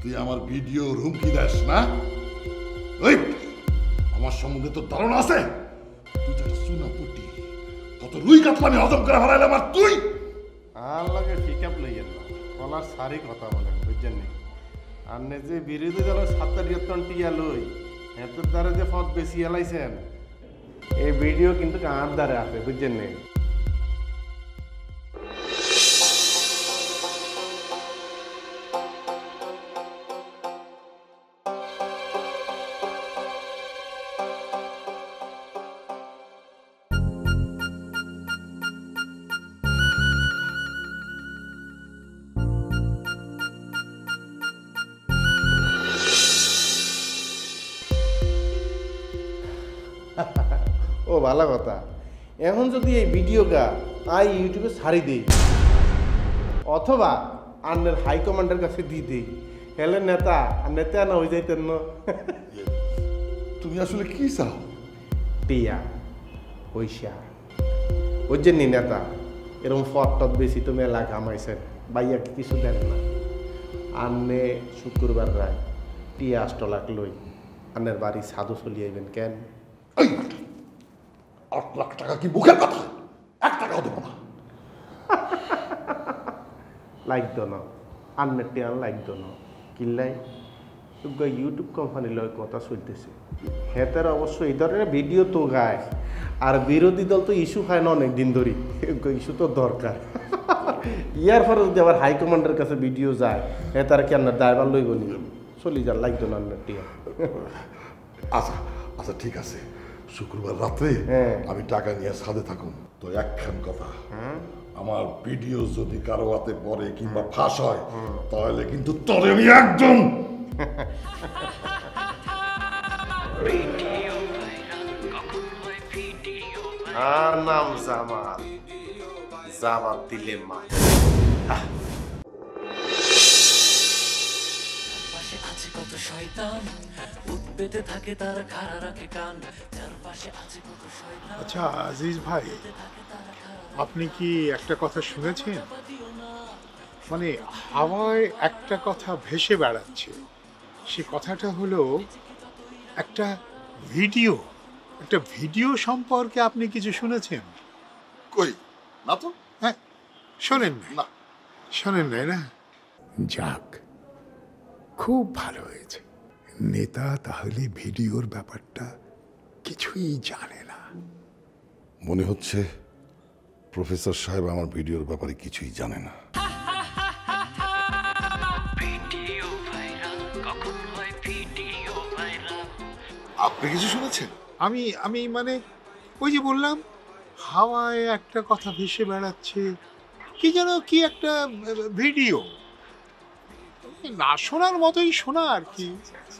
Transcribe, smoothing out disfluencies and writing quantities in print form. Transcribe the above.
তুই আমার ভিডিও হুমকি দেস না? ওই আমার সম্বন্ধে তোর ধারণা আছে? তুই তো চুনা পুটি, কত রুই কাতলামি হজম করে হারাইলাম, আর তুই আর লাগে পিকআপ লইয়েন না, কলার সারি কথা বলেন বুঝছেন নি? আর নে যে বিরোধী দলের ৭৭ টিয়া লই এত দ্বারা যে পথ বেশি এলাইছেন, এই ভিডিও কিন্তু আমার দ্বারা আছে বুঝছেন নি? ও ভালো কথা। এখন যদি এই ভিডিওটা আই ইউটিউবে ছাড়ি দিই অথবা আন্ডার হাইকমান্ডের কাছে দিয়ে দিই, হেলে নেতা আর নেতা না হয়ে যাইতেন না। তুমি আসলে কি চাও? টিয়া পয়সা বুঝছেন নি নেতা, এরকম ফট বেশি তো মেলা কামাইছেন, বাইয়াকে কিছু দেন না। আন্নে শুক্রবার রায় টিয়া ৮ লাখ লই আন্নের বাড়ি সাধু চলিয়াইবেন কেন? ৮ লাখ টাকা কি মুখের কথা? ১ টাকাও দেবো না। লাগতো না আন্নের টিয়া লাগতো না কিল্লাই ইউটিউব কোম্পানি লয় কথা চলতেছে, হেতের অবশ্য এই ধরনের ভিডিও তো গায়, আর বিরোধী দল তো ইস্যু খায় না অনেক দিন ধরে, ইস্যু তো দরকার। ইয়ার পরে যদি আবার হাইকমান্ডের কাছে ভিডিও যায় হে তার কি আপনার ড্রাইভার লইব নি, চলি যান লাগতো না আন্নার টিয়া। আচ্ছা আচ্ছা ঠিক আছে, শুক্রবার রাত্রে আমি টাকা নিয়ে সাথে থাকুন তো। একখান কথা, আমার ভিডিও যদি কারো হাতে পড়ে কিংবা ফাঁস হয় তাহলে কিন্তু তোরে আমি একদম আর নাম জামাল, জামাত দিলে মা। পাশে আছে কত শয়তান, উৎপেতে থাকে তার খাড়া রাখে কান, যার পাশে আছে কত শয়তান। আচ্ছা আজিজ ভাই, আপনি কি একটা কথা শুনেছেন? মানে হাওয়ায় একটা কথা ভেসে বেড়াচ্ছে, সে কথাটা হলো একটা ভিডিও। একটা ভিডিও সম্পর্কে আপনি কিছু শুনেছেন? কই না তো। হ্যাঁ, শোনেন নাই? না। শোনেন নাই না? যাক, খুব ভালো হয়েছে। নেতা তাহলে ভিডিওর ব্যাপারটা কিছুই জানে না। মনে হচ্ছে প্রফেসর সাহেব আমার ভিডিওর ব্যাপারে কিছুই জানে না। আপনি কিছু শুনেছেন? আমি মানে ওই যে বললাম, হাওয়ায় একটা কথা ভেসে বেড়াচ্ছে, কি যেন কি একটা ভিডিও, না শোনার মতোই শোনা আর কি।